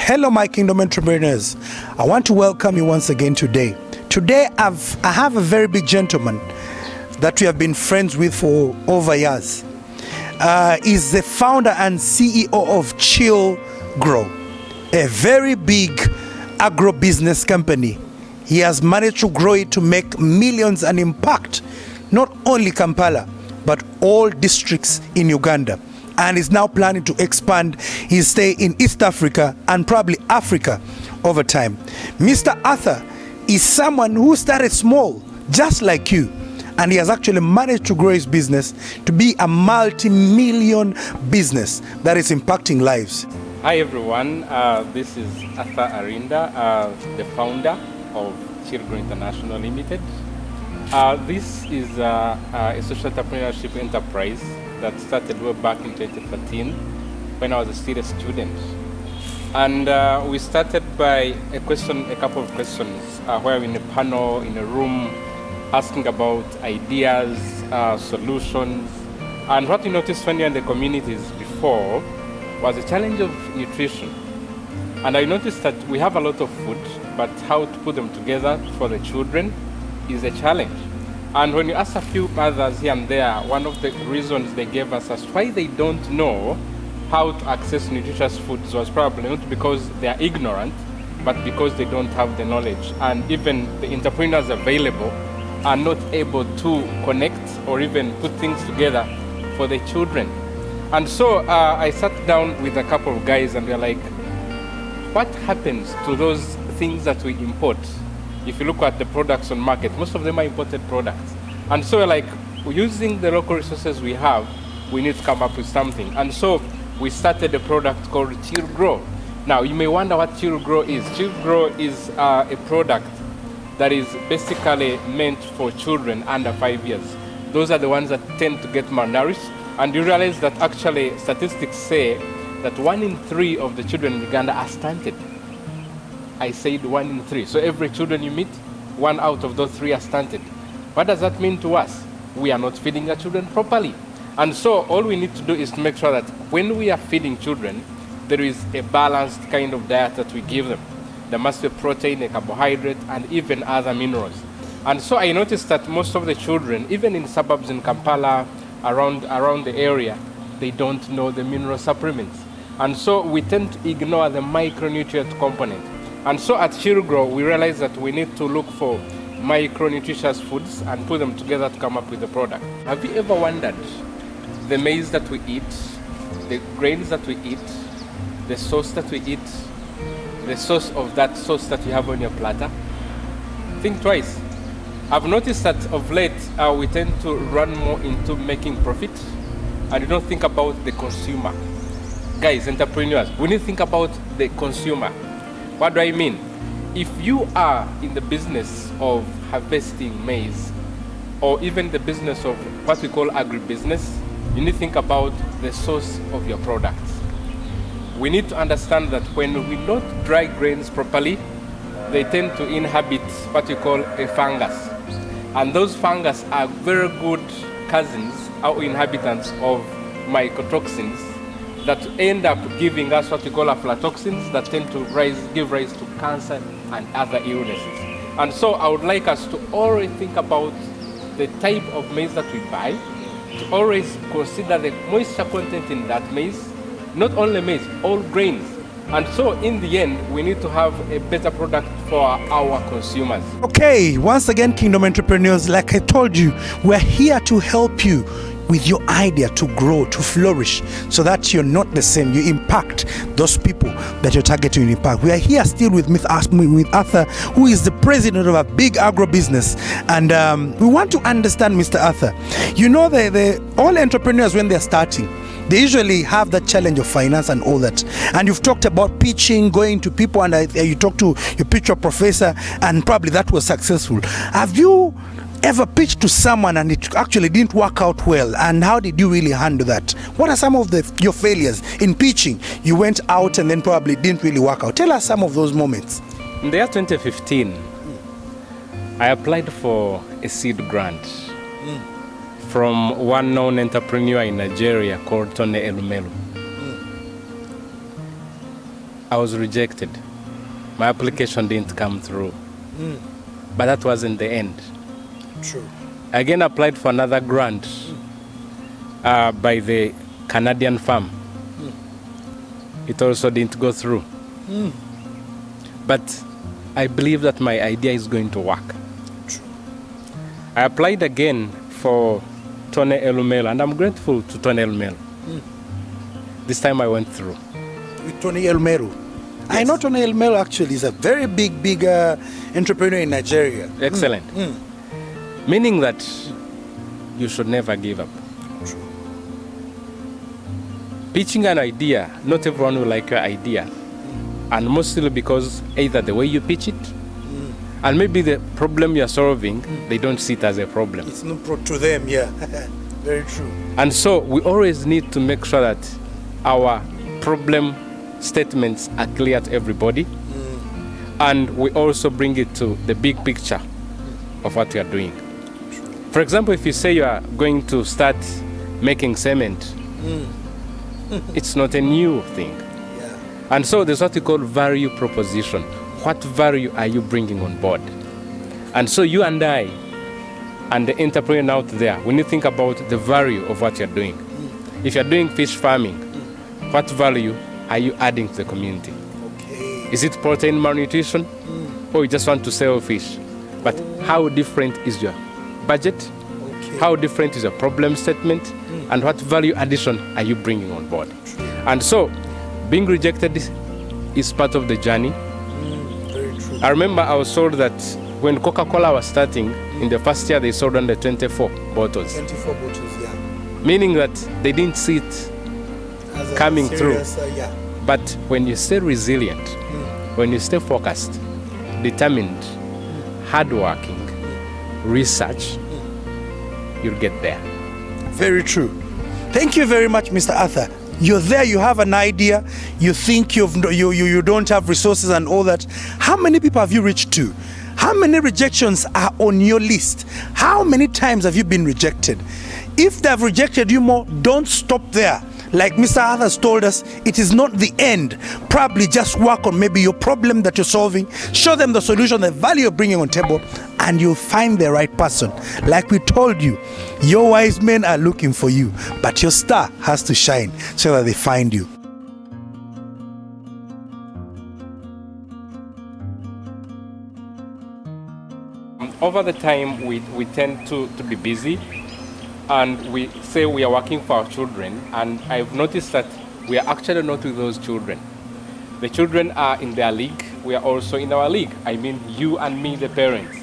Hello, my Kingdom entrepreneurs. I want to welcome you once again today. Today, I have a very big gentleman that we have been friends with for over years. He's the founder and CEO of Chill Grow, a very big agro-business company. He has managed to grow it to make millions and impact not only Kampala, but all districts in Uganda. And is now planning to expand his stay in East Africa and probably Africa over time. Mr. Arthur is someone who started small, just like you, and he has actually managed to grow his business to be a multi-million business that is impacting lives. Hi everyone, this is Arthur Arinda, the founder of Chill Grow International Limited. This is a social entrepreneurship enterprise that started way back in 2013 when I was still a student. And we started by a couple of questions where we're in a panel, in a room, asking about ideas, solutions. And what we noticed when we were in the communities before was the challenge of nutrition. And I noticed that we have a lot of food, but how to put them together for the children is a challenge. And when you ask a few mothers here and there, one of the reasons they gave us as why they don't know how to access nutritious foods was probably not because they are ignorant, but because they don't have the knowledge. And even the entrepreneurs available are not able to connect or even put things together for the children. And so I sat down with a couple of guys and we're like, what happens to those things that we import? If you look at the products on market, most of them are imported products. And so we're like, using the local resources we have, we need to come up with something. And so we started a product called Chill Grow. Now you may wonder what Chill Grow is. Chill Grow is a product that is basically meant for children under 5 years. Those are the ones that tend to get malnourished. And you realize that actually statistics say that 1 in 3 of the children in Uganda are stunted. I said 1 in 3. So every children you meet, 1 out of those 3 are stunted. What does that mean to us? We are not feeding our children properly. And so all we need to do is to make sure that when we are feeding children, there is a balanced kind of diet that we give them. There must be protein, a carbohydrate, and even other minerals. And so I noticed that most of the children, even in suburbs in Kampala, around the area, they don't know the mineral supplements. And so we tend to ignore the micronutrient component. And so at Chill Grow, we realized that we need to look for micronutritious foods and put them together to come up with a product. Have you ever wondered the maize that we eat, the grains that we eat, the sauce that we eat, the sauce of that sauce that you have on your platter? Think twice. I've noticed that of late, we tend to run more into making profit and you don't think about the consumer. Guys, entrepreneurs, we need to think about the consumer. What do I mean? If you are in the business of harvesting maize, or even the business of what we call agribusiness, you need to think about the source of your products. We need to understand that when we don't dry grains properly, they tend to inhabit what we call a fungus. And those fungus are very good cousins or inhabitants of mycotoxins that end up giving us what we call aflatoxins that tend to give rise to cancer and other illnesses. And so I would like us to always think about the type of maize that we buy, to always consider the moisture content in that maize, not only maize, all grains. And so in the end, we need to have a better product for our consumers. Okay, once again, Kingdom entrepreneurs, like I told you, we're here to help you with your idea to grow, to flourish, so that you're not the same. You impact those people that you're targeting to impact. We are here still with Arthur, who is the president of a big agro-business. And we want to understand, Mr. Arthur, you know, all entrepreneurs, when they're starting, they usually have that challenge of finance and all that. And you've talked about pitching, going to people, and you pitch your professor, and probably that was successful. Have you ever pitched to someone and it actually didn't work out well, and how did you really handle that? What are some of your failures in pitching? You went out and then probably didn't really work out. Tell us some of those moments. In the year 2015, I applied for a seed grant from one known entrepreneur in Nigeria called Tony Elumelu. I was rejected. My application didn't come through. But that wasn't the end. True. I again applied for another grant by the Canadian farm. It also didn't go through. But I believe that my idea is going to work. True. I applied again for Tone Elumelo, and I'm grateful to Tone Elumelo. This time I went through. With Tony Elumelo. I know Tony Elumelo actually is a very big entrepreneur in Nigeria. Excellent. Meaning that you should never give up. True. Pitching an idea, not everyone will like your idea. And mostly because either the way you pitch it, and maybe the problem you're solving, they don't see it as a problem. It's not to them, yeah. Very true. And so we always need to make sure that our problem statements are clear to everybody. And we also bring it to the big picture of what we are doing. For example, if you say you are going to start making cement, it's not a new thing. Yeah. And so there's what we call value proposition. What value are you bringing on board? And so you and I, and the entrepreneur out there, when you think about the value of what you're doing, if you're doing fish farming, what value are you adding to the community? Okay. Is it protein malnutrition? Or you just want to sell fish? But how different is your budget? Okay. How different is your problem statement? And what value addition are you bringing on board? And so, being rejected is part of the journey. Very true. I remember I was told that when Coca-Cola was starting, in the first year they sold under 24 bottles. 24 bottles, yeah. Meaning that they didn't see it As a coming serious, through. Yeah. But when you stay resilient, when you stay focused, determined, hardworking, research, you'll get there. Very true. Thank you very much, Mr. Arthur. You're there, you have an idea, you think you don't have resources and all that. How many people have you reached to? How many rejections are on your list? How many times have you been rejected? If they've rejected you more, don't stop there. Like Mr. Arthur told us, it is not the end. Probably just work on maybe your problem that you're solving, show them the solution, the value you're bringing on table, and you'll find the right person. Like we told you, your wise men are looking for you, but your star has to shine so that they find you. Over the time, we tend to be busy, and we say we are working for our children, and I've noticed that we are actually not with those children. The children are in their league, we are also in our league. I mean, you and me, the parents.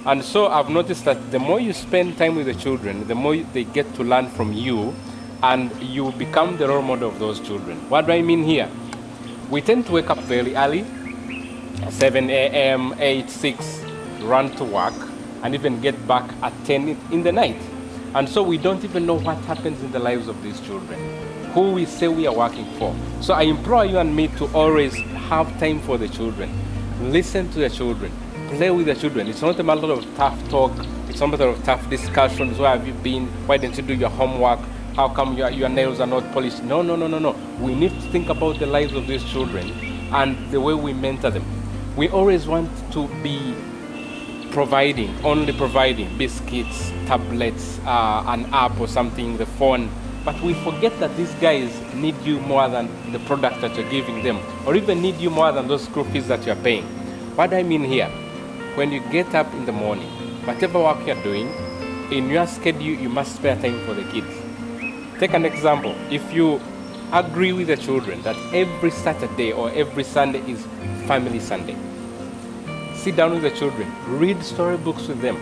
And so I've noticed that the more you spend time with the children, the more they get to learn from you, and you become the role model of those children. What do I mean here? We tend to wake up very early, 7 a.m., 8, 6, run to work, and even get back at 10 in the night. And so we don't even know what happens in the lives of these children, who we say we are working for. So I implore you and me to always have time for the children. Listen to the children. Play with the children. It's not a matter of tough talk. It's not a matter of tough discussions. Where have you been? Why didn't you do your homework? How come your nails are not polished? No. We need to think about the lives of these children and the way we mentor them. We always want to be only providing biscuits, tablets, an app or something, the phone. But we forget that these guys need you more than the product that you're giving them, or even need you more than those school fees that you're paying. What do I mean here? When you get up in the morning, whatever work you're doing, in your schedule, you must spare time for the kids. Take an example. If you agree with the children that every Saturday or every Sunday is Family Sunday, sit down with the children, read storybooks with them.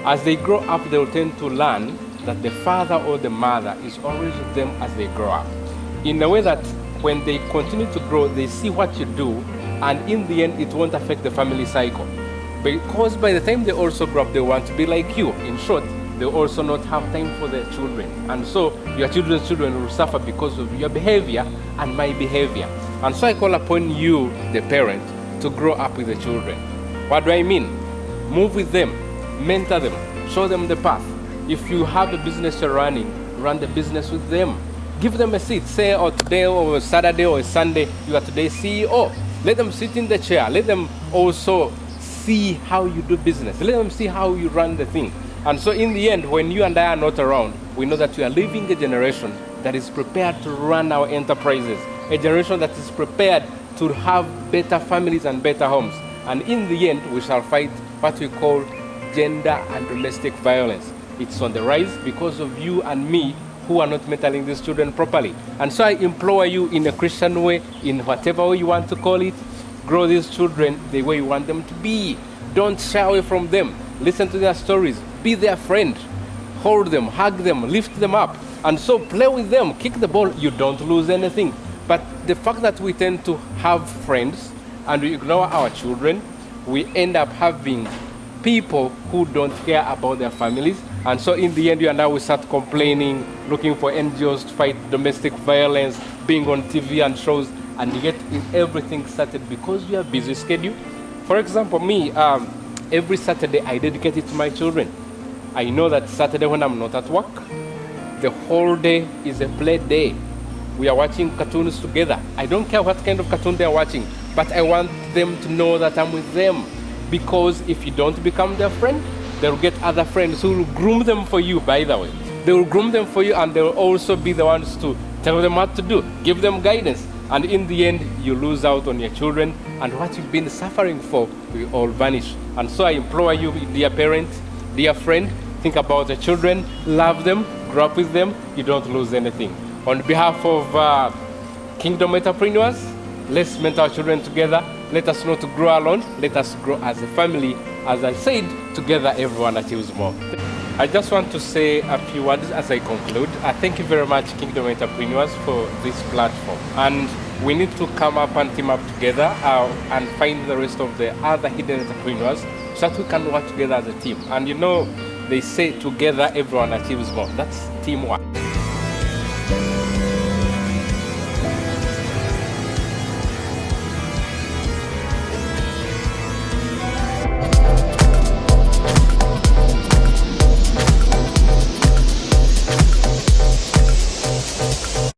As they grow up, they will tend to learn that the father or the mother is always with them as they grow up. In a way that when they continue to grow, they see what you do, and in the end, it won't affect the family cycle. Because by the time they also grow up, they want to be like you. In short, they also not have time for their children. And so your children's children will suffer because of your behavior and my behavior. And so I call upon you, the parent, to grow up with the children. What do I mean? Move with them, mentor them, show them the path. If you have a business you're running, run the business with them. Give them a seat. Say, today or Saturday or Sunday, you are today's CEO. Let them sit in the chair. Let them also see how you do business. Let them see how you run the thing. And so in the end, when you and I are not around, we know that we are living a generation that is prepared to run our enterprises, a generation that is prepared to have better families and better homes. And in the end, we shall fight what we call gender and domestic violence. It's on the rise because of you and me who are not mentoring these children properly. And so I implore you, in a Christian way, in whatever way you want to call it, grow these children the way you want them to be. Don't shy away from them. Listen to their stories. Be their friend. Hold them, hug them, lift them up. And so play with them, kick the ball. You don't lose anything. But the fact that we tend to have friends and we ignore our children, we end up having people who don't care about their families. And so in the end, you and I will start complaining, looking for NGOs to fight domestic violence, being on TV and shows, and yet everything started because we have busy schedule. For example, me, every Saturday I dedicate it to my children. I know that Saturday when I'm not at work, the whole day is a play day. We are watching cartoons together. I don't care what kind of cartoon they're watching, but I want them to know that I'm with them. Because if you don't become their friend, they'll get other friends who will groom them for you, by the way. They will groom them for you, and they will also be the ones to tell them what to do, give them guidance. And in the end, you lose out on your children, and what you've been suffering for will all vanish. And so I implore you, dear parent, dear friend, think about the children, love them, grow up with them, you don't lose anything. On behalf of Kingdom Entrepreneurs, let's mentor our children together. Let us not grow alone. Let us grow as a family. As I said, together everyone achieves more. I just want to say a few words as I conclude. Thank you very much, Kingdom Entrepreneurs, for this platform. And we need to come up and team up together and find the rest of the other hidden entrepreneurs so that we can work together as a team. And you know, they say together everyone achieves more. That's teamwork.